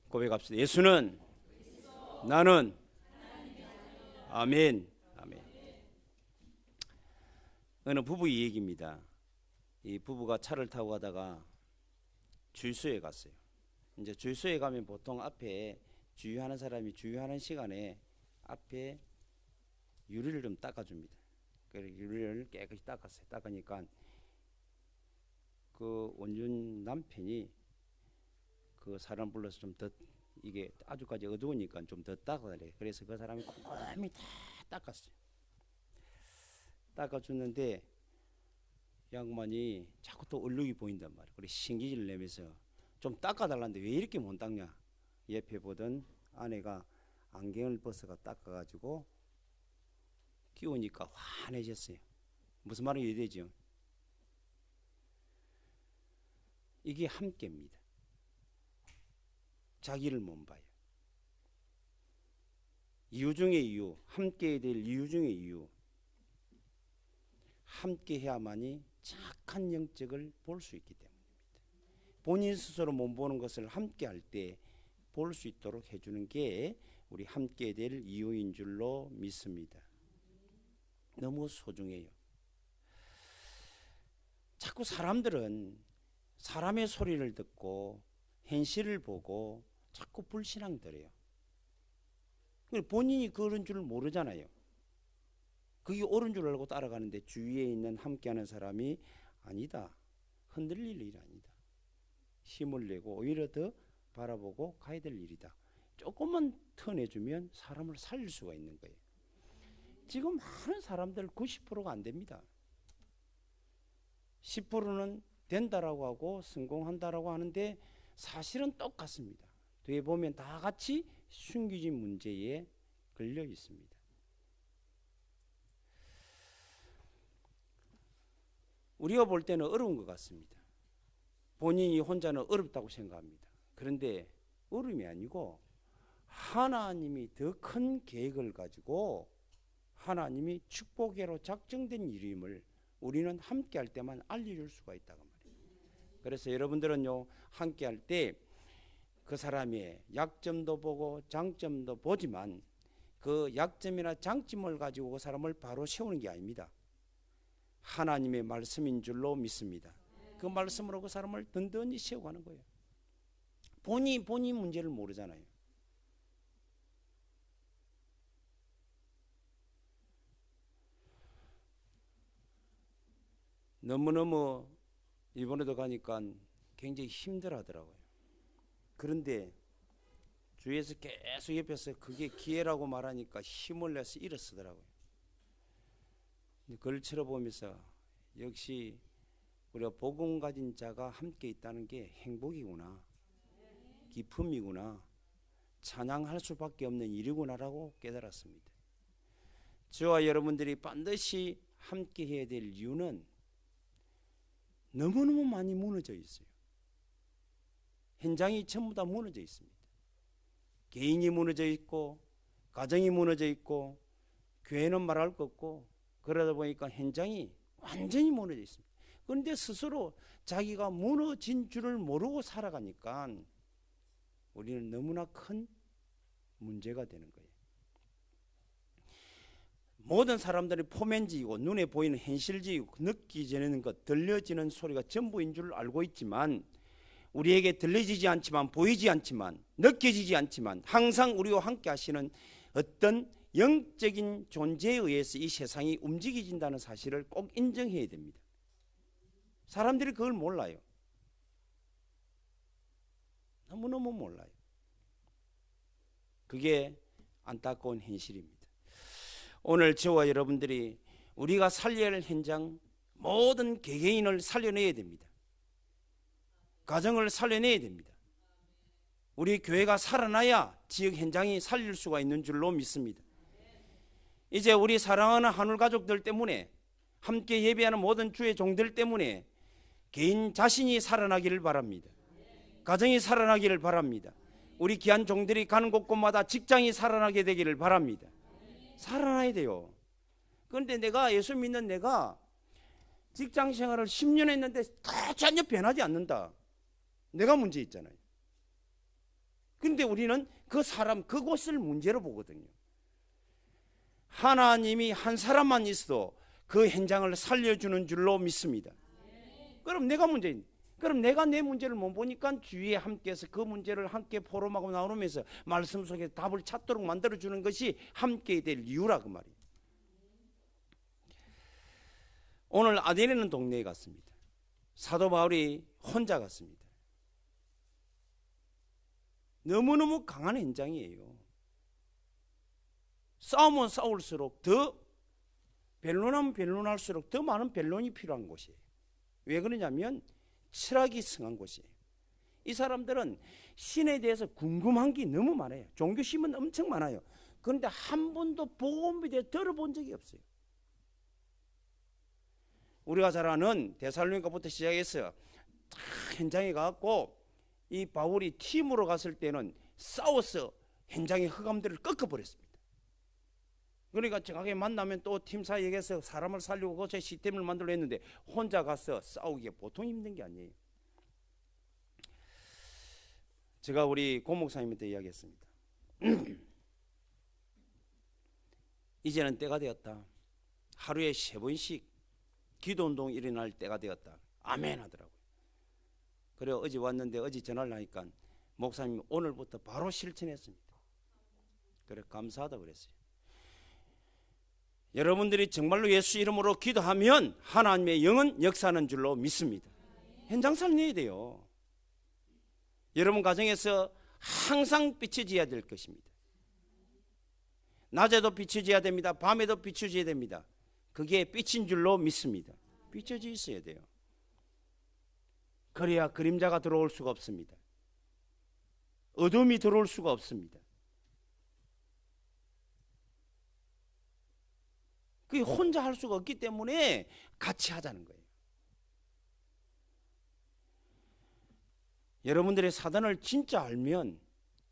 고백합시다. 예수는 나는 아멘. 아멘. 어느 부부의 얘기입니다. 이 부부가 차를 타고 가다가 주유소에 갔어요. 이제 주유소에 가면 보통 앞에 주유하는 사람이 주유하는 시간에 앞에 유리를 좀 닦아줍니다. 그래서 유리를 깨끗이 닦았어요. 닦으니까 그 원준 남편이 그 사람 불러서 좀 더, 이게 아주까지 어두우니까 좀 더 닦아달래. 그래서 그 사람이 꼼꼼히 다 닦았어요. 닦아주는데 양반이 자꾸 또 얼룩이 보인단 말이에요. 그래서 신기지를 내면서 좀 닦아달라는데 왜 이렇게 못 닦냐. 옆에 보던 아내가 안경을 벗어가 닦아가지고 끼우니까 환해졌어요. 무슨 말인지 이해되죠? 이게 함께입니다. 자기를 못 봐요. 이유 중의 이유, 함께 해야 될 이유 중의 이유. 함께 해야만이 착한 영적을 볼 수 있기 때문입니다. 본인 스스로 못 보는 것을 함께 할 때 볼 수 있도록 해주는 게 우리 함께 될 이유인 줄로 믿습니다. 너무 소중해요. 자꾸 사람들은 사람의 소리를 듣고 현실을 보고 자꾸 불신앙들해요. 본인이 그런 줄 모르잖아요. 그게 옳은 줄 알고 따라가는데 주위에 있는 함께하는 사람이 아니다. 흔들릴 일이 아니다. 힘을 내고 오히려 더 바라보고 가야 될 일이다. 조금만 턴해주면 사람을 살릴 수가 있는 거예요. 지금 많은 사람들 90%가 안 됩니다. 10%는 된다라고 하고 성공한다라고 하는데 사실은 똑같습니다. 뒤에 보면 다 같이 숨겨진 문제에 걸려 있습니다. 우리가 볼 때는 어려운 것 같습니다. 본인이 혼자는 어렵다고 생각합니다. 그런데 어려움이 아니고 하나님이 더 큰 계획을 가지고 하나님이 축복으로 작정된 일임을 우리는 함께 할 때만 알려줄 수가 있다고 말이에요. 그래서 여러분들은요, 함께 할 때 그 사람의 약점도 보고 장점도 보지만 그 약점이나 장점을 가지고 그 사람을 바로 세우는 게 아닙니다. 하나님의 말씀인 줄로 믿습니다. 그 말씀으로 그 사람을 든든히 세워가는 거예요. 본인 문제를 모르잖아요. 너무너무 이번에도 가니까 굉장히 힘들어 하더라고요. 그런데 주위에서 계속 옆에서 그게 기회라고 말하니까 힘을 내서 일어서더라고요. 그걸 쳐다보면서 역시 우리가 복음 가진 자가 함께 있다는 게 행복이구나, 기쁨이구나, 찬양할 수밖에 없는 일이구나라고 깨달았습니다. 저와 여러분들이 반드시 함께 해야 될 이유는 너무너무 많이 무너져 있어요. 현장이 전부 다 무너져 있습니다. 개인이 무너져 있고 가정이 무너져 있고 교회는 말할 것 없고 그러다 보니까 현장이 완전히 무너져 있습니다. 그런데 스스로 자기가 무너진 줄을 모르고 살아가니까 우리는 너무나 큰 문제가 되는 거예요. 모든 사람들이 포면지이고 눈에 보이는 현실지이고 느끼지는 것, 들려지는 소리가 전부인 줄 알고 있지만 우리에게 들려지지 않지만 보이지 않지만 느껴지지 않지만 항상 우리와 함께 하시는 어떤 영적인 존재에 의해서 이 세상이 움직여진다는 사실을 꼭 인정해야 됩니다. 사람들이 그걸 몰라요. 너무너무 몰라요. 그게 안타까운 현실입니다. 오늘 저와 여러분들이 우리가 살려야 할 현장, 모든 개개인을 살려내야 됩니다. 가정을 살려내야 됩니다. 우리 교회가 살아나야 지역 현장이 살릴 수가 있는 줄로 믿습니다. 이제 우리 사랑하는 하늘 가족들 때문에, 함께 예배하는 모든 주의 종들 때문에 개인 자신이 살아나기를 바랍니다. 가정이 살아나기를 바랍니다. 우리 귀한 종들이 가는 곳곳마다 직장이 살아나게 되기를 바랍니다. 살아나야 돼요. 그런데 내가 예수 믿는 내가 직장 생활을 10년 했는데 전혀 변하지 않는다. 내가 문제 있잖아요. 근데 우리는 그 사람, 그곳을 문제로 보거든요. 하나님이 한 사람만 있어도 그 현장을 살려주는 줄로 믿습니다. 그럼 내가 문제인, 그럼 내가 내 문제를 못 보니까 주위에 함께해서 그 문제를 함께 포럼하고 나누면서 말씀 속에 답을 찾도록 만들어주는 것이 함께 될 이유라 그 말이에요. 오늘 아데네는 동네에 갔습니다. 사도 바울이 혼자 갔습니다. 너무너무 강한 현장이에요. 싸우면 싸울수록 더, 변론하면 변론할수록 더 많은 변론이 필요한 곳이에요. 왜 그러냐면 철학이 성한 곳이에요. 이 사람들은 신에 대해서 궁금한 게 너무 많아요. 종교심은 엄청 많아요. 그런데 한 번도 복음에 대해 들어본 적이 없어요. 우리가 잘 아는 데살로니가부터 시작해서 다 현장에 가고 이 바울이 팀으로 갔을 때는 싸워서 현장의 흑암들을 꺾어버렸습니다. 그러니까 정확하게 만나면 또 팀사 얘기해서 사람을 살리고 그것에 시스템을 만들려 했는데 혼자 가서 싸우기가 보통 힘든 게 아니에요. 제가 우리 고 목사님한테 이야기했습니다. 이제는 때가 되었다. 하루에 3번씩 기도운동 일어날 때가 되었다. 아멘 하더라고요. 그래 어제 왔는데 어제 전화를 하니까 목사님이 오늘부터 바로 실천했습니다. 그래 감사하다 그랬어요. 여러분들이 정말로 예수 이름으로 기도하면 하나님의 영은 역사하는 줄로 믿습니다. 현장 살려야 돼요. 여러분 가정에서 항상 비춰져야 될 것입니다. 낮에도 비춰져야 됩니다. 밤에도 비춰져야 됩니다. 그게 빛인 줄로 믿습니다. 비춰져 있어야 돼요. 그래야 그림자가 들어올 수가 없습니다. 어둠이 들어올 수가 없습니다. 그게 혼자 할 수가 없기 때문에 같이 하자는 거예요. 여러분들의 사단을 진짜 알면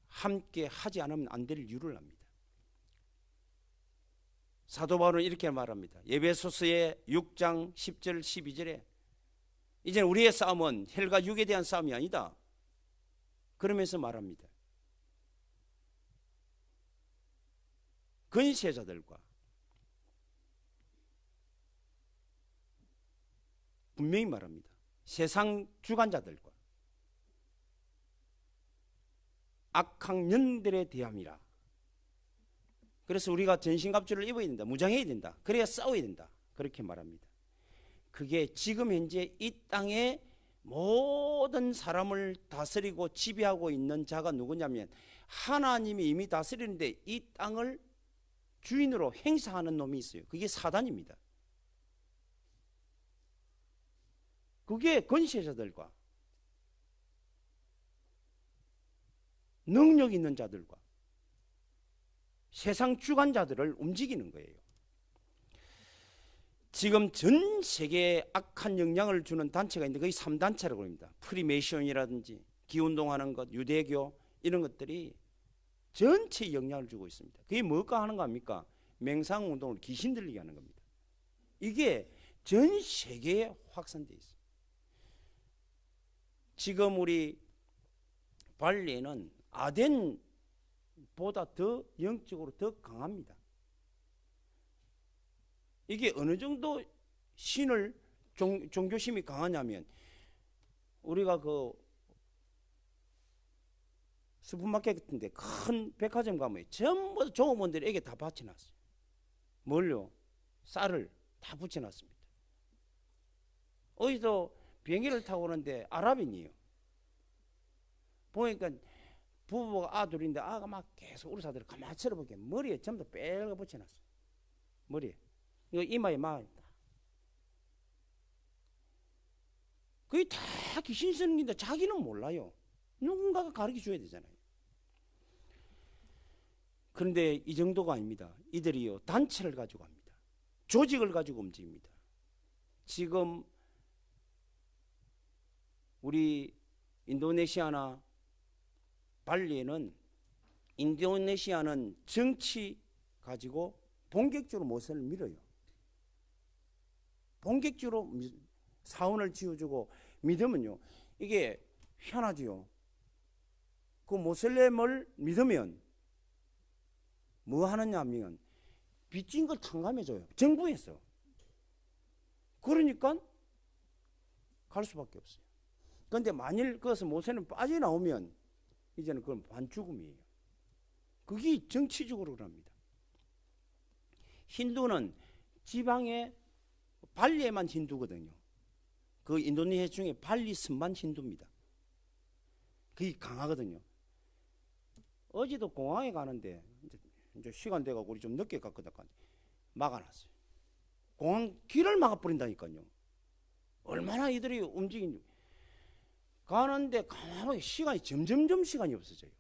함께 하지 않으면 안 될 이유를 압니다. 사도 바울은 이렇게 말합니다. 에베소서의 6장 10절 12절에 이제 우리의 싸움은 혈과 육에 대한 싸움이 아니다. 그러면서 말합니다. 권세자들과 분명히 말합니다. 세상 주관자들과 악한 영들에 대함이라. 그래서 우리가 전신갑주를 입어야 된다. 무장해야 된다. 그래야 싸워야 된다. 그렇게 말합니다. 그게 지금 현재 이 땅에 모든 사람을 다스리고 지배하고 있는 자가 누구냐면 하나님이 이미 다스리는데 이 땅을 주인으로 행사하는 놈이 있어요. 그게 사단입니다. 그게 권세자들과 능력 있는 자들과 세상 주관자들을 움직이는 거예요. 지금 전 세계에 악한 영향을 주는 단체가 있는데 거의 3단체라고 합니다. 프리메이션이라든지 기운동하는 것, 유대교 이런 것들이 전체에 영향을 주고 있습니다. 그게 뭘까 하는 거 아닙니까? 맹상운동을 귀신 들리게 하는 겁니다. 이게 전 세계에 확산되어 있습니다. 지금 우리 발리에는 아덴보다 더 영적으로 더 강합니다. 이게 어느 정도 신을 종교심이 강하냐면 우리가 그 슈퍼마켓 같은데 큰 백화점 가면 전부 종업원들이 에게 다 받쳐놨어요. 뭘요? 쌀을 다 붙여놨습니다. 어디서 비행기를 타고 오는데 아랍인이에요. 보니까 부부가 아들인데 아가 막 계속 우리 사람들이 가만히 쳐다보게 머리에 전부 다 빨갛게 붙여놨어요. 머리에. 이거 이마에 막 그게 다 귀신 쓰는 건데 자기는 몰라요. 누군가가 가르쳐 줘야 되잖아요. 그런데 이 정도가 아닙니다. 이들이요 단체를 가지고 합니다. 조직을 가지고 움직입니다. 지금 우리 인도네시아나 발리에는 인도네시아는 정치 가지고 본격적으로 모세를 밀어요. 본격적으로 사원을 지어주고 믿으면요 이게 희한하지요. 그 모슬렘을 믿으면 뭐 하느냐 하면 빚진 걸 탕감해줘요. 정부에서. 그러니까 갈 수밖에 없어요. 그런데 만일 그것을 모세는 빠져나오면 이제는 그건 반죽음이에요. 그게 정치적으로 그럽니다. 힌두는 지방의 발리에만 힌두거든요. 그 인도네시아 중에 발리 섬만 힌두입니다. 그게 강하거든요. 어제도 공항에 가는데 이제 시간 돼가고 우리 좀 늦게 갔거든. 막아놨어요. 공항 길을 막아버린다니까요. 얼마나 이들이 움직이는지. 가는데 가만히 시간이 점점점 시간이 없어져요.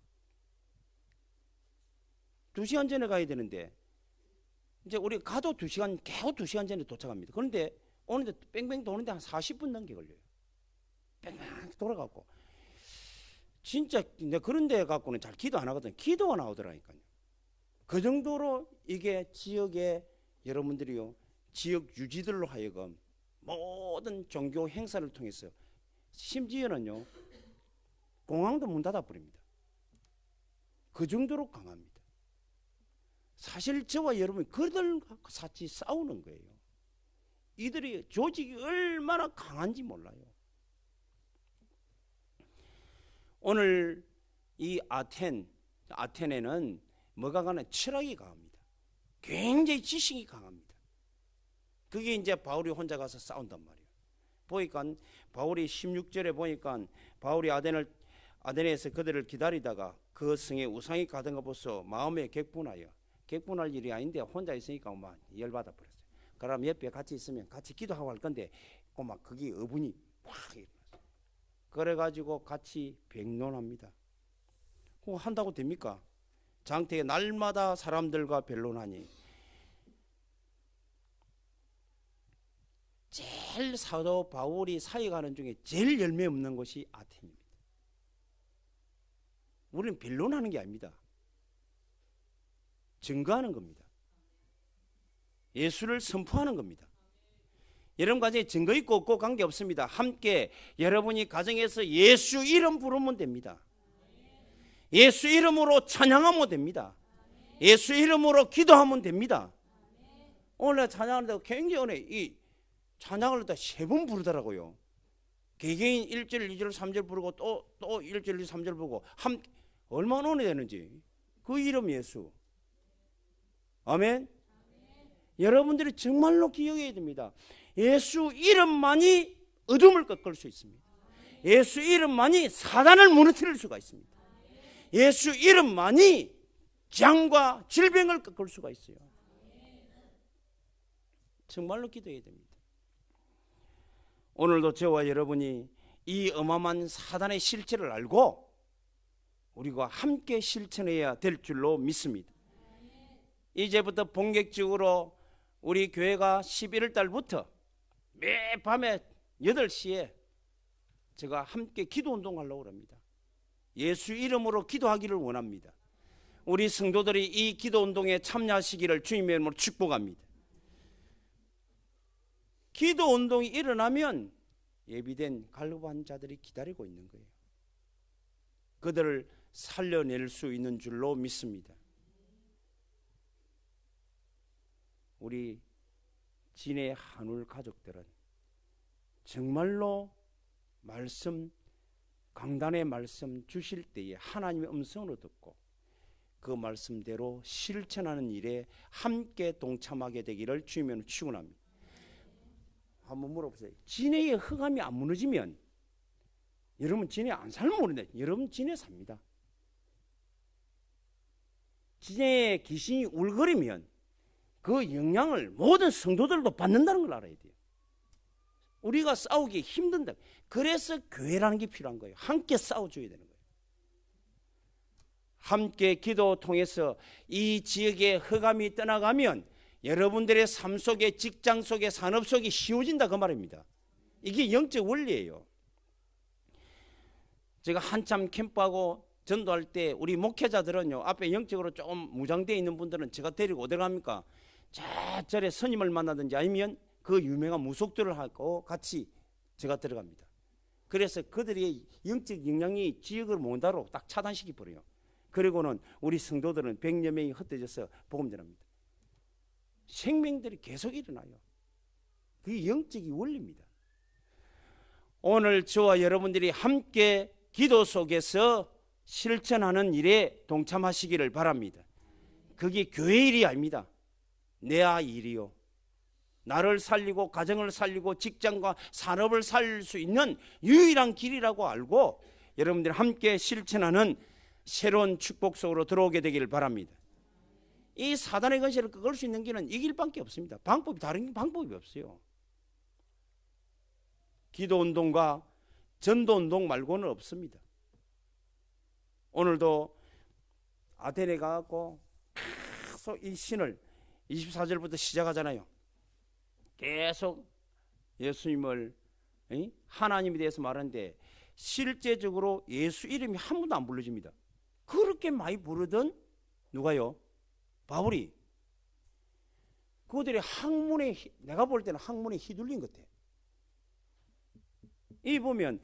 2시간 전에 가야 되는데 이제 우리 가도 2시간, 겨우 2시간 전에 도착합니다. 그런데 오는데 뺑뺑 도는데 한 40분 넘게 걸려요. 뺑뺑 돌아가고. 진짜 내가 그런 데 갖고는 잘 기도 안 하거든. 기도가 나오더라니까요. 그 정도로 이게 지역에 여러분들이요, 지역 유지들로 하여금 모든 종교 행사를 통해서 심지어는요 공항도 문 닫아버립니다. 그 정도로 강합니다. 사실 저와 여러분이 그들과 같이 싸우는 거예요. 이들이 조직이 얼마나 강한지 몰라요. 오늘 이 아테네는 뭐가 강한 철학이 강합니다. 굉장히 지식이 강합니다. 그게 이제 바울이 혼자 가서 싸운단 말이에요. 보니까 바울이 16절에 보니까 바울이 아테네에서 그들을 기다리다가 그 성에 우상이 가든가 보소 마음에 격분하여, 격분할 일이 아닌데 혼자 있으니까 막 열받아 버렸어요. 그럼 옆에 같이 있으면 같이 기도하고 할 건데 막 그게 어분이 확 일어났어요. 그래가지고 같이 변론합니다. 그거 한다고 됩니까? 장태에 날마다 사람들과 변론하니 제일 사도 바울이 사역하는 중에 제일 열매 없는 곳이 아테네입니다. 우리는 변론하는 게 아닙니다. 증거하는 겁니다. 예수를 선포하는 겁니다. 여러분 가정에 증거 있고 없고 관계없습니다. 함께 여러분이 가정에서 예수 이름 부르면 됩니다. 예수 이름으로 찬양하면 됩니다. 예수 이름으로 기도하면 됩니다. 오늘 찬양하는데 굉장히 오늘 이 찬양을 다 3번 부르더라고요. 개개인 1절, 2절, 3절 부르고 또 1절, 2절, 3절 부르고 얼마나 오래 되는지. 그 이름 예수. 아멘. 여러분들이 정말로 기억해야 됩니다. 예수 이름만이 어둠을 꺾을 수 있습니다. 예수 이름만이 사단을 무너뜨릴 수가 있습니다. 예수 이름만이 재앙과 질병을 꺾을 수가 있어요. 정말로 기도해야 됩니다. 오늘도 저와 여러분이 이 어마어마한 사단의 실체를 알고 우리가 함께 실천해야 될 줄로 믿습니다. 이제부터 본격적으로 우리 교회가 11월 달부터 매 밤에 8시에 제가 함께 기도운동 하려고 합니다. 예수 이름으로 기도하기를 원합니다. 우리 성도들이 이 기도운동에 참여하시기를 주님의 이름으로 축복합니다. 기도운동이 일어나면 예비된 갈급한 자들이 기다리고 있는 거예요. 그들을 살려낼 수 있는 줄로 믿습니다. 우리 진해 한울 가족들은 정말로 말씀, 강단의 말씀 주실 때에 하나님의 음성으로 듣고 그 말씀대로 실천하는 일에 함께 동참하게 되기를 주님으로 축원합니다. 한번 물어보세요. 진해의 흑암이 안 무너지면 여러분 진해 안 살면 모르는데 여러분 진해 삽니다. 진해의 귀신이 울거리면 그 영향을 모든 성도들도 받는다는 걸 알아야 돼요. 우리가 싸우기 힘든다. 그래서 교회라는 게 필요한 거예요. 함께 싸워줘야 되는 거예요. 함께 기도 통해서 이 지역의 흑암이 떠나가면 여러분들의 삶 속에, 직장 속에, 산업 속에 쉬워진다 그 말입니다. 이게 영적 원리예요. 제가 한참 캠프하고 전도할 때 우리 목회자들은요, 앞에 영적으로 좀 무장되어 있는 분들은 제가 데리고 어디 갑니까? 절에 스님을 만나든지 아니면 그 유명한 무속들을 하고 같이 제가 들어갑니다. 그래서 그들의 영적 영향이 지역을 몬다로 딱 차단시켜 버려요. 그리고는 우리 성도들은 100여 명이 흩어져서 복음 전합니다. 생명들이 계속 일어나요. 그게 영적인 원리입니다. 오늘 저와 여러분들이 함께 기도 속에서 실천하는 일에 동참하시기를 바랍니다. 그게 교회 일이 아닙니다. 내 일이요. 나를 살리고 가정을 살리고 직장과 산업을 살릴 수 있는 유일한 길이라고 알고 여러분들이 함께 실천하는 새로운 축복 속으로 들어오게 되기를 바랍니다. 이 사단의 권세를 꺾을 수 있는 길은 이 길밖에 없습니다. 다른 방법이 없어요. 기도운동과 전도운동 말고는 없습니다. 오늘도 아테네 가고 계속 이 신을 24절부터 시작하잖아요. 계속 예수님을 하나님에 대해서 말하는데 실제적으로 예수 이름이 한 번도 안 불러집니다. 그렇게 많이 부르던 누가요? 바울이. 그들의 학문에, 내가 볼 때는 학문에 휘둘린 것 같아요. 이 보면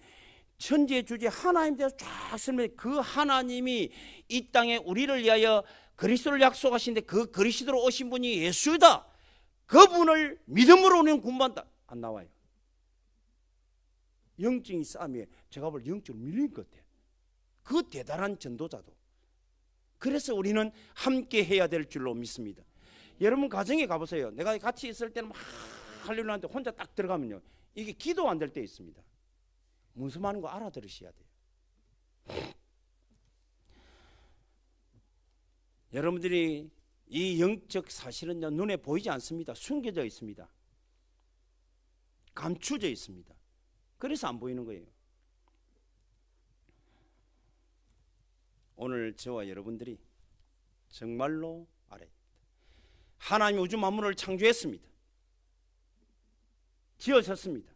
천지의 주제 하나님에 대해서 쫙 설명해. 그 하나님이 이 땅에 우리를 위하여 그리스도를 약속하신데 그 그리스도로 오신 분이 예수다. 그분을 믿음으로 우리는 구원받는다. 안 나와요. 영적인 싸움에 제가 볼 영적으로 밀린 것 같아요. 그 대단한 전도자도. 그래서 우리는 함께 해야 될 줄로 믿습니다. 여러분 가정에 가보세요. 내가 같이 있을 때는 막 하려고 하는데 혼자 딱 들어가면요, 이게 기도 안 될 때 있습니다. 무슨 말인 거 알아들으셔야 돼요. 여러분들이 이 영적 사실은요, 눈에 보이지 않습니다. 숨겨져 있습니다. 감추져 있습니다. 그래서 안 보이는 거예요. 오늘 저와 여러분들이 정말로 알아야 됩니다. 하나님 우주 만물을 창조했습니다. 지으셨습니다.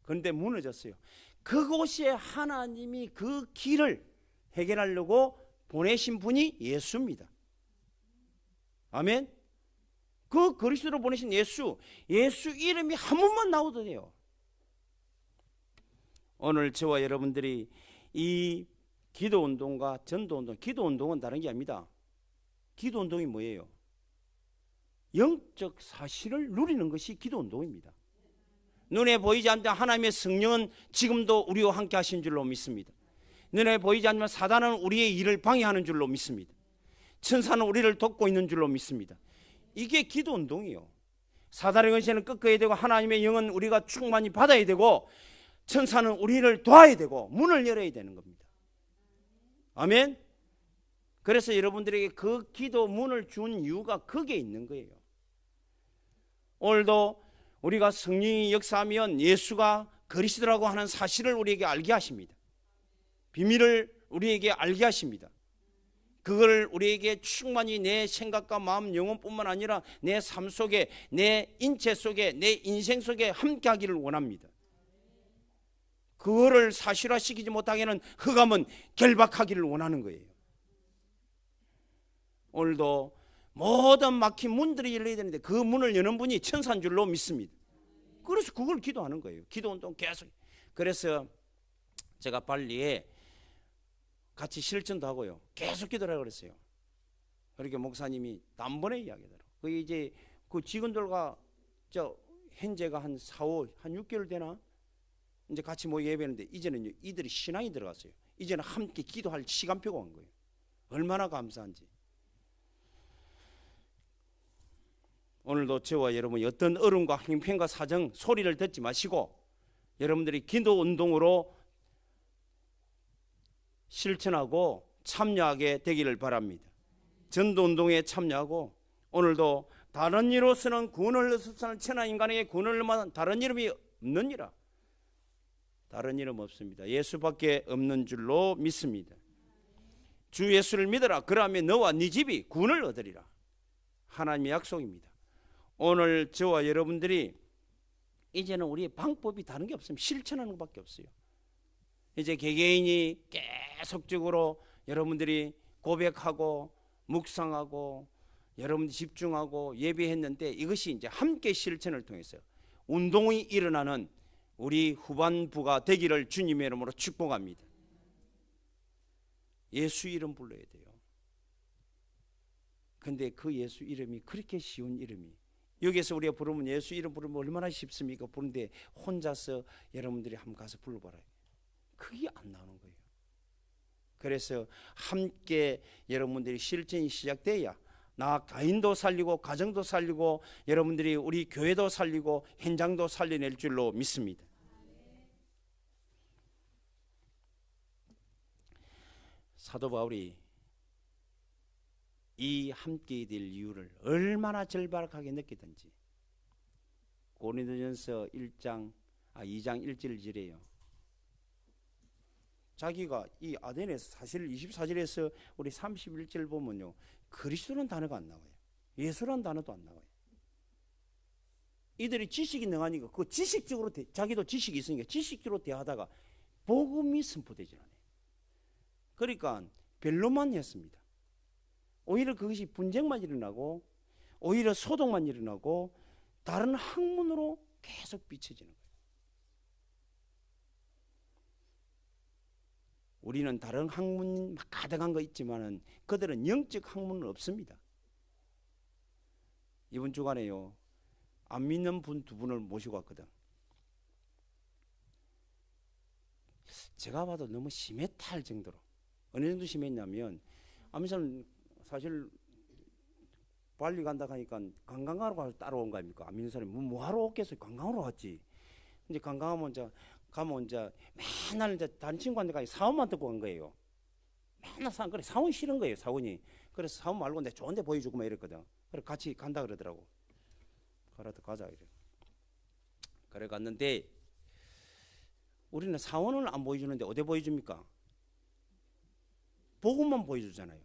그런데 무너졌어요. 그곳에 하나님이 그 길을 해결하려고 보내신 분이 예수입니다. 아멘. 그 그리스도로 보내신 예수 이름이 한 번만 나오도 돼요. 오늘 저와 여러분들이 이 기도운동과 전도운동, 기도운동은 다른 게 아닙니다. 기도운동이 뭐예요? 영적 사실을 누리는 것이 기도운동입니다. 눈에 보이지 않는 하나님의 성령은 지금도 우리와 함께 하신 줄로 믿습니다. 눈에 보이지 않는 사단은 우리의 일을 방해하는 줄로 믿습니다. 천사는 우리를 돕고 있는 줄로 믿습니다. 이게 기도운동이에요. 사단의 권세는 꺾어야 되고 하나님의 영은 우리가 충만히 받아야 되고 천사는 우리를 도와야 되고 문을 열어야 되는 겁니다. 아멘. 그래서 여러분들에게 그 기도 문을 준 이유가 거기에 있는 거예요. 오늘도 우리가 성령이 역사하면 예수가 그리스도라고 하는 사실을 우리에게 알게 하십니다. 비밀을 우리에게 알게 하십니다. 그걸 우리에게 충만히 내 생각과 마음, 영혼뿐만 아니라 내 삶 속에, 내 인체 속에, 내 인생 속에 함께 하기를 원합니다. 그거를 사실화시키지 못하게는 흑암은 결박하기를 원하는 거예요. 오늘도 모든 막힌 문들이 열려야 되는데 그 문을 여는 분이 천사인 줄로 믿습니다. 그래서 그걸 기도하는 거예요. 기도운동 계속. 그래서 제가 발리에 같이 실천도 하고요. 계속 기도하라고 그랬어요. 그렇게 목사님이 단번에 이야기하더라고요. 그 이제 그 직원들과 현재가 한 4, 5, 한 6개월 되나? 이제 같이 모여 예배했는데 이제는 이들이 신앙이 들어갔어요. 이제는 함께 기도할 시간표가 온 거예요. 얼마나 감사한지. 오늘도 저와 여러분이 어떤 어려움과 형편과 사정 소리를 듣지 마시고 여러분들이 기도 운동으로 실천하고 참여하게 되기를 바랍니다. 전도 운동에 참여하고 오늘도 다른 이로서는 구원을 얻으는 천하 인간에게 구원을 얻는 다른 이름이 없느니라. 다른 이름 없습니다. 예수밖에 없는 줄로 믿습니다. 주 예수를 믿어라. 그러면 너와 네 집이 구원을 얻으리라. 하나님의 약속입니다. 오늘 저와 여러분들이 이제는 우리의 방법이 다른 게 없습니다. 실천하는 것밖에 없어요. 이제 개개인이 계속적으로 여러분들이 고백하고 묵상하고 여러분들이 집중하고 예배했는데 이것이 이제 함께 실천을 통해서 운동이 일어나는 우리 후반부가 되기를 주님의 이름으로 축복합니다. 예수 이름 불러야 돼요. 근데 그 예수 이름이 그렇게 쉬운 이름이, 여기에서 우리가 부르면 예수 이름 부르면 얼마나 쉽습니까? 부르는데 혼자서 여러분들이 한번 가서 불러봐라요. 그게 안 나오는 거예요. 그래서 함께 여러분들이 실천이 시작돼야 나 가인도 살리고 가정도 살리고 여러분들이 우리 교회도 살리고 현장도 살려낼 줄로 믿습니다. 사도 바울이 이 함께 될 이유를 얼마나 절박하게 느끼던지 고린도전서 2장 1절이래요. 자기가 이 아덴에서 사실 24절에서 우리 31절 보면요, 그리스도라는 단어가 안 나와요. 예수라는 단어도 안 나와요. 이들이 지식이 능하니까 그 지식적으로 자기도 지식이 있으니까 지식적으로 대하다가 복음이 선포되지 않아요. 그러니까 별로만 했습니다. 오히려 그것이 분쟁만 일어나고 오히려 소동만 일어나고 다른 학문으로 계속 비춰지는 거예요. 우리는 다른 학문 가득한 거 있지만은 그들은 영적 학문은 없습니다. 이번 주간에요, 안 믿는 분 두 분을 모시고 왔거든. 제가 봐도 너무 심했다 할 정도로. 어느 정도 심했냐면, 아미사는 사실 발리 간다 하니까 관광하러 따라온 거 아닙니까? 안 믿는 사람이 뭐 하러 오겠어요? 관광하러 왔지. 이제 관광하면 가면 맨날 다른 친구한테 가서 사원만 듣고 간 거예요. 맨날 그래 사원 싫은 거예요, 사원이. 그래서 사원 말고 내 좋은 데 보여주고 막 이랬거든. 그래 같이 간다 그러더라고. 그래도 가자 이래. 그래 갔는데 우리는 사원을 안 보여주는데 어디 보여줍니까? 복음만 보여주잖아요.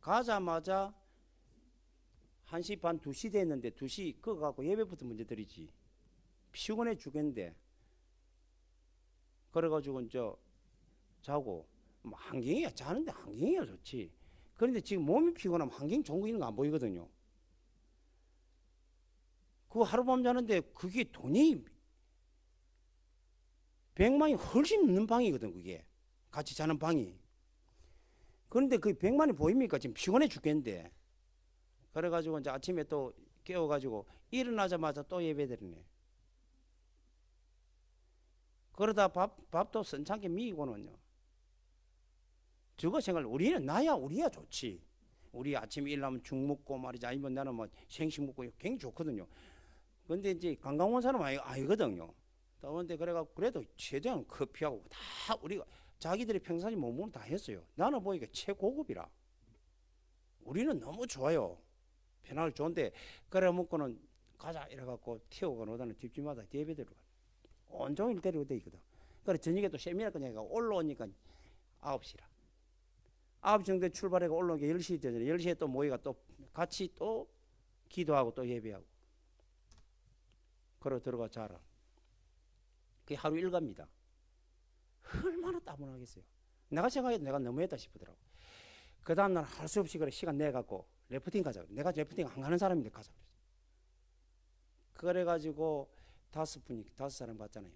가자마자 1시 반 2시 됐는데 2시 그거 갖고 예배부터 먼저 드리지. 피곤해 죽겠는데. 그래가지고 자고 뭐 환경이야, 자는데 환경이야 좋지. 그런데 지금 몸이 피곤하면 환경 좋은 거 있는 거 안 보이거든요. 그거 하룻밤 자는데 그게 돈이 100만이 훨씬 넘는 방이거든. 그게 같이 자는 방이. 그런데 그 100만이 보입니까? 지금 피곤해 죽겠는데. 그래가지고 이제 아침에 또 깨워가지고 일어나자마자 또 예배 드리네. 그러다 밥도 선창게 미고는요. 저거 생각, 우리는 우리야 좋지. 우리 아침에 일어나면 죽 먹고 말이지, 아니면 나는 뭐 생식 먹고 굉장히 좋거든요. 근데 이제 관광 온 사람 아니거든요. 그런데 그래도 최대한 커피하고 다 우리가 자기들이 평상시 못 먹는 다 했어요. 나는 보니까 최고급이라. 우리는 너무 좋아요. 편하고 좋은데, 그래 먹고는 가자 이래갖고 태우고 오다는 집집마다 예배대로 가. 온종일 데리고 돼 있거든. 그래 저녁에 또 세미나 그냥 올라오니까 9시라. 9시 정도에 출발해가 올라오니까 10시 되잖아요. 10시에 또 모이가 또 같이 또 기도하고 또 예배하고. 그러고 들어가 자라. 그게 하루 일과입니다. 얼마나 따분하겠어요. 내가 생각해도 내가 너무했다 싶더라고. 그 다음날 할 수 없이 그래 시간 내갖고 래프팅 가자. 내가 래프팅 안 가는 사람인데 가자. 그래가지고 5 사람 갔잖아요.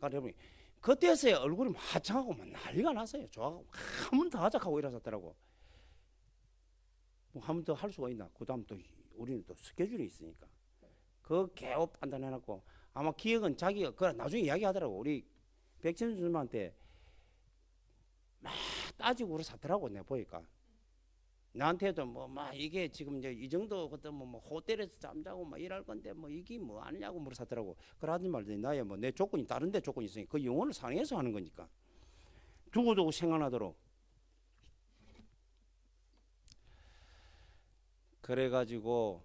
여러분 그때서야 얼굴이 화창하고 막 난리가 났어요. 좋아하고 한 번 더 하자 하고 일어섰더라고. 뭐 한 번 더 할 수가 있나? 그 다음 또 우리는 또 스케줄이 있으니까 그 개업 판단해놨고, 아마 기억은 자기가 그 나중에 이야기하더라고. 우리 백천수 선생님한테 막 따지고 그러 사더라고. 내가 보니까 나한테도 뭐 막 이게 지금 이제 이 정도 그때 뭐 호텔에서 잠자고 막 일할 건데 뭐 이게 뭐 아니냐고 물어사더라고. 그러지 말더니 나야 뭐 내 조건이 다른데 조건이 있으니까 그 영혼을 상해서 하는 거니까 두고두고 생각나도록. 그래가지고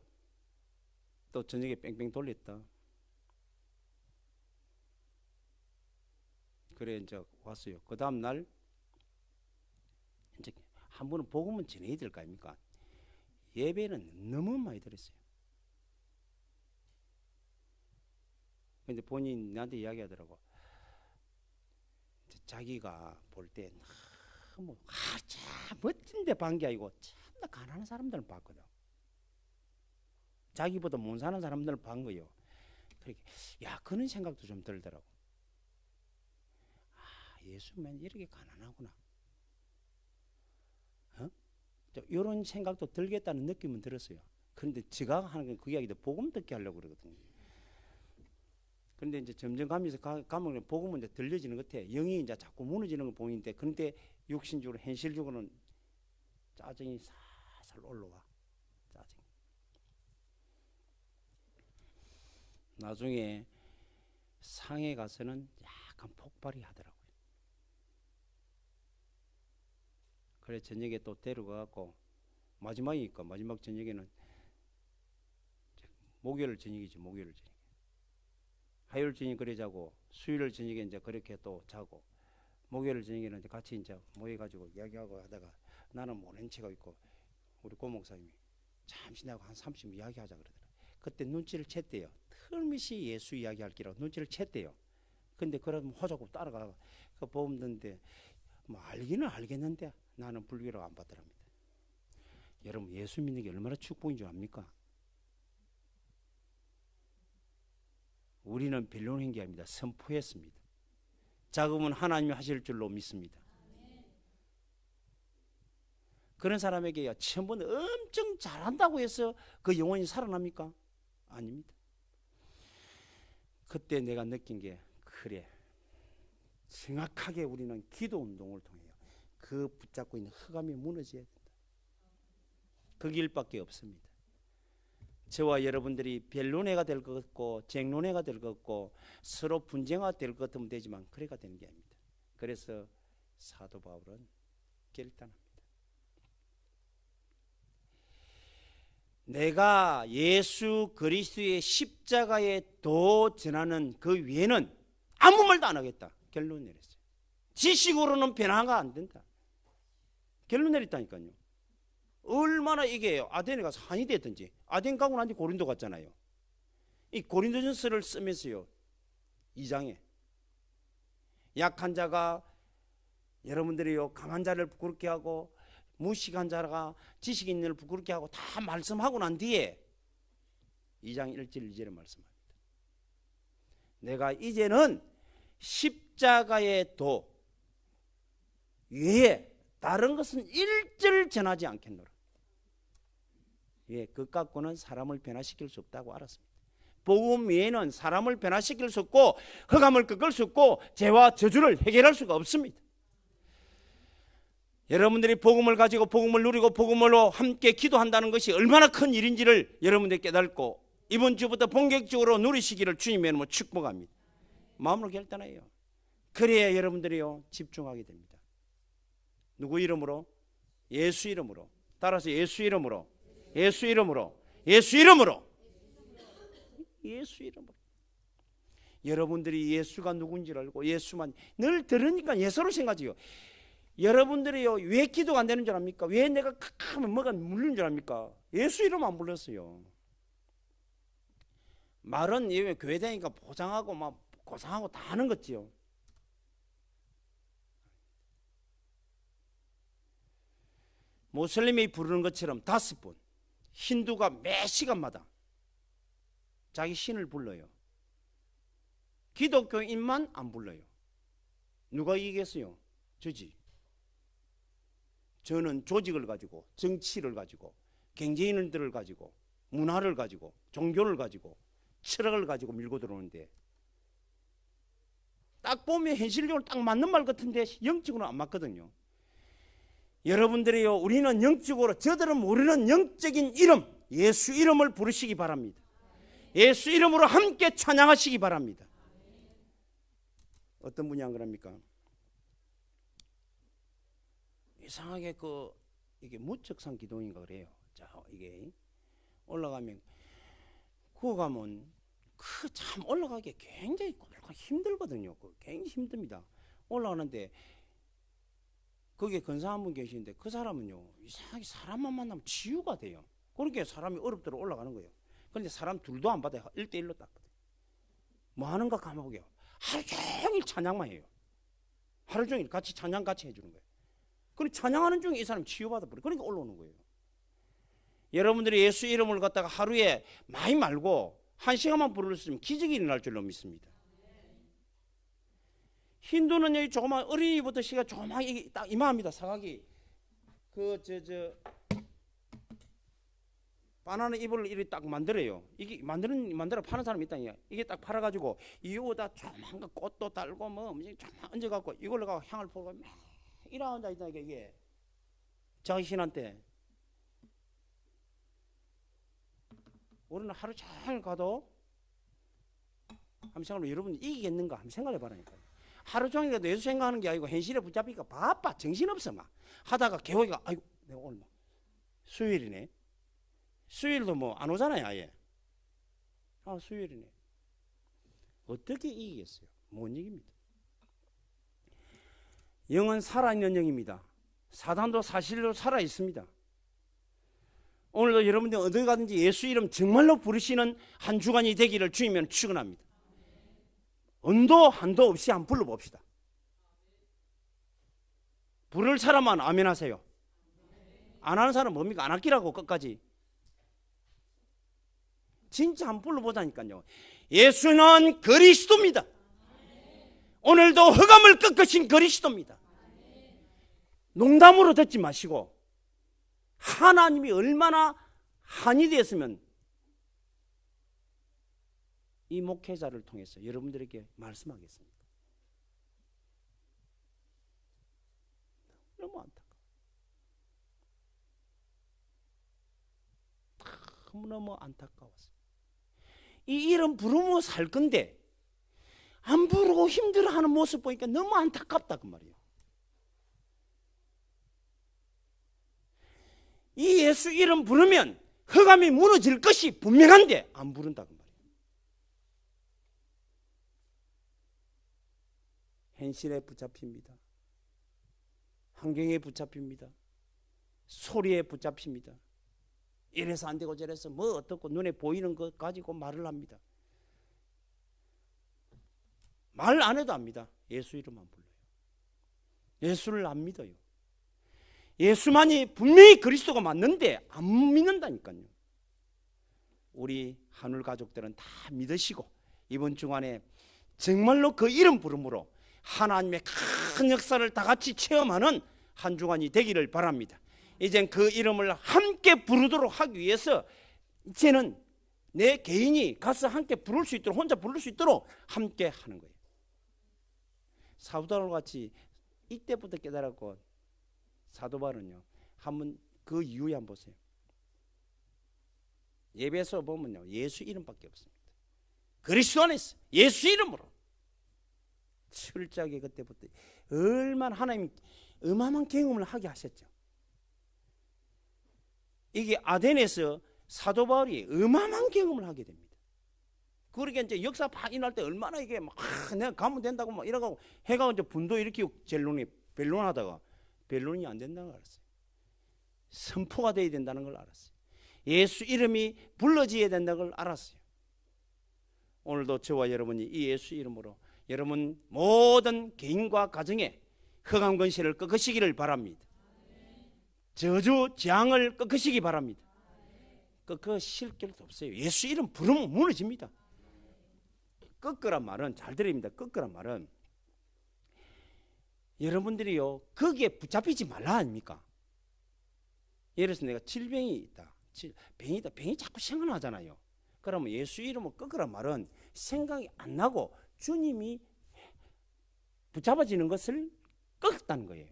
또 저녁에 뺑뺑 돌렸다. 그래 이제 왔어요. 그 다음 날 이제 한 번은 복음은 전해야 될 거 아닙니까? 예배는 너무 많이 들었어요. 근데 본인 나한테 이야기하더라고. 자기가 볼 때 너무 참 멋진데 반 게 아니고 참나 가난한 사람들을 봤거든. 자기보다 못 사는 사람들을 본 거예요. 그렇게 야 그런 생각도 좀 들더라고. 아 예수면 이렇게 가난하구나. 이런 생각도 들겠다는 느낌은 들었어요. 그런데 제가 하는 그 이야기도 복음 듣게 하려고 그러거든요. 그런데 이제 점점 가면서 가면 복음은 이제 들려지는 것 같아. 영이 이제 자꾸 무너지는 걸 보이는데, 그런데 육신적으로 현실적으로는 짜증이 살살 올라와. 짜증. 나중에 상해 가서는 약간 폭발이 하더라고요. 그래 저녁에 또 데려가갖고 마지막이니까 마지막 저녁에는 목요일 저녁이지. 목요일 저녁. 화요일 저녁 그래 자고 수요일 저녁에 이제 그렇게 또 자고 목요일 저녁에는 이제 같이 이제 모여가지고 이야기하고 하다가 나는 모른 체가 있고 우리 고 목사님이 잠시 나하고 한 30분 이야기하자 그러더라. 그때 눈치를 챘대요. 틀미시 예수 이야기할 기라고 눈치를 챘대요. 근데 그러면 호자고 따라가다가 그 보험 듣는데 뭐 알기는 알겠는데 나는 불교라고 안 받더랍니다. 여러분 예수 믿는 게 얼마나 축복인 줄 압니까? 우리는 변론 행기합니다. 선포했습니다. 작업은 하나님이 하실 줄로 믿습니다. 그런 사람에게 처음부터 엄청 잘한다고 해서 그 영혼이 살아납니까? 아닙니다. 그때 내가 느낀 게 그래 정확하게 우리는 기도 운동을 통해요. 그 붙잡고 있는 흑암이 무너져야 된다. 그 길밖에 없습니다. 저와 여러분들이 변론회가 될 것 같고 쟁론회가 될 것 같고 서로 분쟁화 될 것 같으면 되지만 그래가 되는 게 아닙니다. 그래서 사도 바울은 결단합니다. 내가 예수 그리스도의 십자가에 도 전하는 그 위에는 아무 말도 안 하겠다. 결론 내렸어요. 지식으로는 변화가 안 된다. 결론 내렸다니까요. 얼마나 이게 아덴에 가서 한이 됐든지 아덴 가고 난 뒤 고린도 갔잖아요. 이 고린도전서를 쓰면서요 2장에 약한 자가 여러분들이요 강한 자를 부끄럽게 하고 무식한 자가 지식 있는 자를 부끄럽게 하고 다 말씀하고 난 뒤에 2장 1절 2절에 말씀합니다. 내가 이제는 십자가의 도 외에 다른 것은 일절 전하지 않겠노라. 예, 그 갖고는 사람을 변화시킬 수 없다고 알았습니다. 복음 외에는 사람을 변화시킬 수 없고 흑암을 꺾을 수 없고 죄와 저주를 해결할 수가 없습니다. 여러분들이 복음을 가지고 복음을 누리고 복음으로 함께 기도한다는 것이 얼마나 큰 일인지를 여러분들이 깨닫고 이번 주부터 본격적으로 누리시기를 주님의 이름으로 축복합니다. 마음으로 결단해요. 그래야 여러분들이요 집중하게 됩니다. 누구 이름으로? 예수 이름으로. 따라서 예수 이름으로. 예수 이름으로. 예수 이름으로. 예수 이름으로. 여러분들이 예수가 누군지를 알고 예수만 늘 들으니까 예수로 생각해요. 여러분들이요 왜 기도가 안 되는 줄 압니까? 왜 내가 하면 뭐가 물리는 줄 압니까? 예수 이름 안 불렀어요. 말은 교회 다니니까 보장하고 막 고상하고 다 하는 거지요. 모슬림이 부르는 것처럼 5번 힌두가 매 시간마다 자기 신을 불러요. 기독교인만 안 불러요. 누가 이기겠어요? 저지. 저는 조직을 가지고 정치를 가지고 경제인들을 가지고 문화를 가지고 종교를 가지고 철학을 가지고 밀고 들어오는데 딱 보면 현실적으로 딱 맞는 말 같은데 영적으로는 안 맞거든요. 여러분들이요 우리는 영적으로 저들은 모르는 영적인 이름 예수 이름을 부르시기 바랍니다. 예수 이름으로 함께 찬양하시기 바랍니다. 어떤 분이 안 그럽니까? 이상하게 이게 무척상 기도인가 그래요. 자 이게 올라가면 그거 가면 참 올라가기 굉장히 힘들거든요. 굉장히 힘듭니다. 올라가는데 거기에 근사한 분 계시는데 그 사람은요 이상하게 사람만 만나면 치유가 돼요. 그렇게 사람이 어렵도록 올라가는 거예요. 그런데 사람 둘도 안 받아요. 1대1로 딱 받아요. 뭐 하는가 가만보게요. 하루 종일 찬양만 해요. 하루 종일 같이 찬양 같이 해주는 거예요. 그리고 찬양하는 중에 이 사람 치유받아 버려. 그러니까 올라오는 거예요. 여러분들이 예수 이름을 갖다가 하루에 많이 말고 1시간만 부르셨으면 기적이 일어날 줄로 믿습니다. 힌두는 여기 조그만 어린이부터 시가 조그만 이게 딱 이만합니다. 사각이 바나나 잎을 이렇게 딱 만들어요. 이게 만들어 파는 사람이 있다. 이게 딱 팔아가지고 이거다 조그만 거 꽃도 달고 뭐 조그만 얹어갖고 이걸로 가 향을 풀고 막 이러한다 이게 자기 신한테. 우리는 하루 종일 가도 한번 생각해보면 여러분 이기겠는가 한번 생각해봐라니까요. 하루 종일 가도 예수 생각하는 게 아니고 현실에 붙잡히니까 바빠 정신없어 막 하다가 개호이가 아이고 내가 오늘 뭐 수요일이네. 수요일도 뭐 안 오잖아요 아예. 아 수요일이네. 어떻게 이기겠어요? 못 이깁니다. 영은 살아있는 영입니다. 사단도 사실로 살아있습니다. 오늘도 여러분들 어디 가든지 예수 이름 정말로 부르시는 한 주간이 되기를 주이면 축원합니다. 언도 한도 없이 한번 불러봅시다. 부를 사람만 아멘 하세요. 안 하는 사람은 뭡니까? 안 할기라고 끝까지. 진짜 한번 불러보자니까요. 예수는 그리스도입니다. 오늘도 흑암을 꺾으신 그리스도입니다. 농담으로 듣지 마시고 하나님이 얼마나 한이 되었으면 이 목회자를 통해서 여러분들에게 말씀하겠습니다. 너무 너무 안타까웠어요. 이 이름 부르며 살 건데 안 부르고 힘들어하는 모습 보니까 너무 안타깝다 그 말이에요. 이 예수 이름 부르면 흑암이 무너질 것이 분명한데 안 부른다 그 말이에요. 현실에 붙잡힙니다. 환경에 붙잡힙니다. 소리에 붙잡힙니다. 이래서 안 되고 저래서 뭐 어떻고 눈에 보이는 것 가지고 말을 합니다. 말 안 해도 압니다. 예수 이름만 불러요. 예수를 안 믿어요. 예수만이 분명히 그리스도가 맞는데 안 믿는다니까요. 우리 한울 가족들은 다 믿으시고 이번 주간에 정말로 그 이름 부름으로 하나님의 큰 역사를 다 같이 체험하는 한 주간이 되기를 바랍니다. 이젠 그 이름을 함께 부르도록 하기 위해서 이제는 내 개인이 가서 함께 부를 수 있도록 혼자 부를 수 있도록 함께 하는 거예요. 사도바울 같이 이때부터 깨달았고 사도바울은요 한번 그 이후에 한번 보세요. 예배에서 보면요 예수 이름밖에 없습니다. 그리스도 안에서 예수 이름으로 철저하게 그때부터 얼마나 하나님 어마어마한 경험을 하게 하셨죠. 이게 아덴에서 사도 바울이 어마어마한 경험을 하게 됩니다. 그러니까 이제 역사 파인할 때 얼마나 이게 막 내가 가면 된다고 막 이러고 해가 이제 분도 일으키고 변론하다가 변론이 안 된다는 걸 알았어요. 선포가 돼야 된다는 걸 알았어요. 예수 이름이 불러져야 된다는 걸 알았어요. 오늘도 저와 여러분이 이 예수 이름으로 여러분 모든 개인과 가정에 흑암 권세를 꺾으시기를 바랍니다. 저주 재앙을 꺾으시기 바랍니다. 꺾으실 길도 없어요. 예수 이름 부르면 무너집니다. 꺾으란 말은 잘 들립니다. 꺾으란 말은 여러분들이요 거기에 붙잡히지 말라 아닙니까? 예를 들어서 내가 질병이 있다. 병이다. 병이 자꾸 생각나잖아요. 그러면 예수 이름을 꺾으란 말은 생각이 안 나고 주님이 붙잡아지는 것을 꺾었다는 거예요.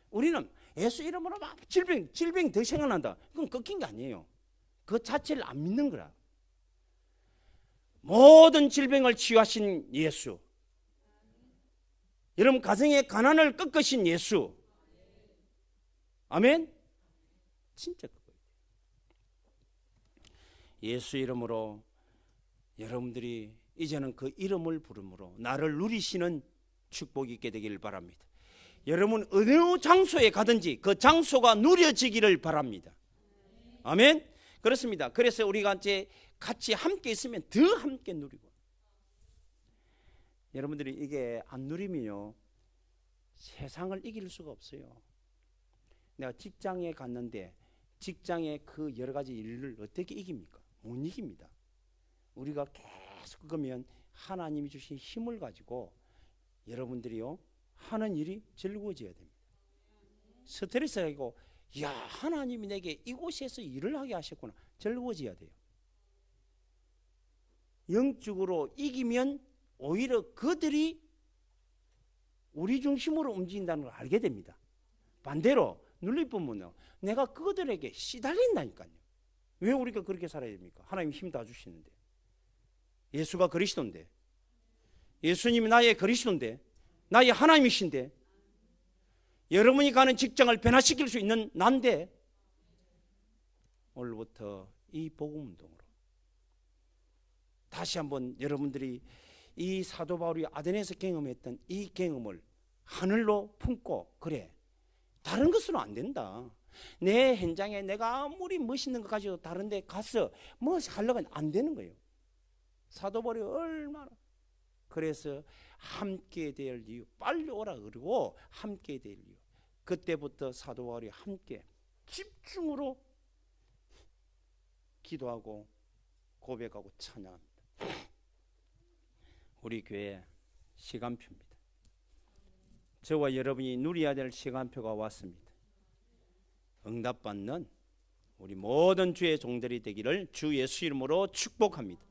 우리는 예수 이름으로 막 질병이 더 생각난다. 그건 꺾인 게 아니에요. 그 자체를 안 믿는 거라. 모든 질병을 치유하신 예수, 여러분 가정의 가난을 꺾으신 예수, 아멘? 진짜 그거예요. 예수 이름으로 여러분들이 이제는 그 이름을 부름으로 나를 누리시는 축복이 있게 되기를 바랍니다. 여러분 어느 장소에 가든지 그 장소가 누려지기를 바랍니다. 아멘? 그렇습니다. 그래서 우리가 이제 같이 함께 있으면 더 함께 누리고, 여러분들이 이게 안 누리면요 세상을 이길 수가 없어요. 내가 직장에 갔는데 직장의 그 여러 가지 일을 어떻게 이깁니까? 못 이깁니다. 우리가 계속 그거면 하나님이 주신 힘을 가지고 여러분들이요 하는 일이 즐거워져야 됩니다. 스트레스가 아니고 야 하나님이 내게 이곳에서 일을 하게 하셨구나 즐거워져야 돼요. 영적으로 이기면 오히려 그들이 우리 중심으로 움직인다는 걸 알게 됩니다. 반대로 눌리보면요 내가 그들에게 시달린다니까요. 왜 우리가 그렇게 살아야 됩니까? 하나님 힘 다 주시는데. 예수가 그리스도인데, 예수님이 나의 그리스도인데, 나의 하나님이신데, 여러분이 가는 직장을 변화시킬 수 있는 난데, 오늘부터 이 복음운동으로 다시 한번 여러분들이 이 사도 바울이 아덴에서 경험했던 이 경험을 하늘로 품고, 그래 다른 것으로 안 된다. 내 현장에 내가 아무리 멋있는 거 가지고 다른 데 가서 뭐 하려고 하면 안 되는 거예요. 사도 바울이 얼마나 그래서 함께 될 이유, 빨리 오라 그러고 함께 될 이유, 그때부터 사도 바울이 함께 집중으로 기도하고 고백하고 찬양합니다. 우리 교회 시간표입니다. 저와 여러분이 누려야 될 시간표가 왔습니다. 응답받는 우리 모든 주의 종들이 되기를 주 예수 이름으로 축복합니다.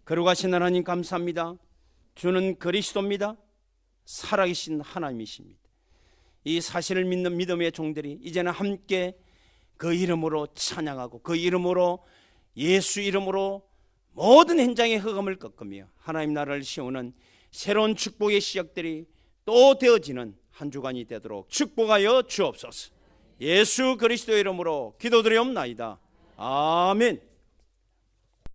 거룩하신 하나님 감사합니다. 주는 그리스도입니다. 살아계신 하나님이십니다. 이 사실을 믿는 믿음의 종들이 이제는 함께 그 이름으로 찬양하고 그 이름으로 예수 이름으로 모든 현장의 흑암을 꺾으며 하나님 나라를 세우는 새로운 축복의 시작들이 또 되어지는 한 주간이 되도록 축복하여 주옵소서. 예수 그리스도의 이름으로 기도드리옵나이다. 아멘.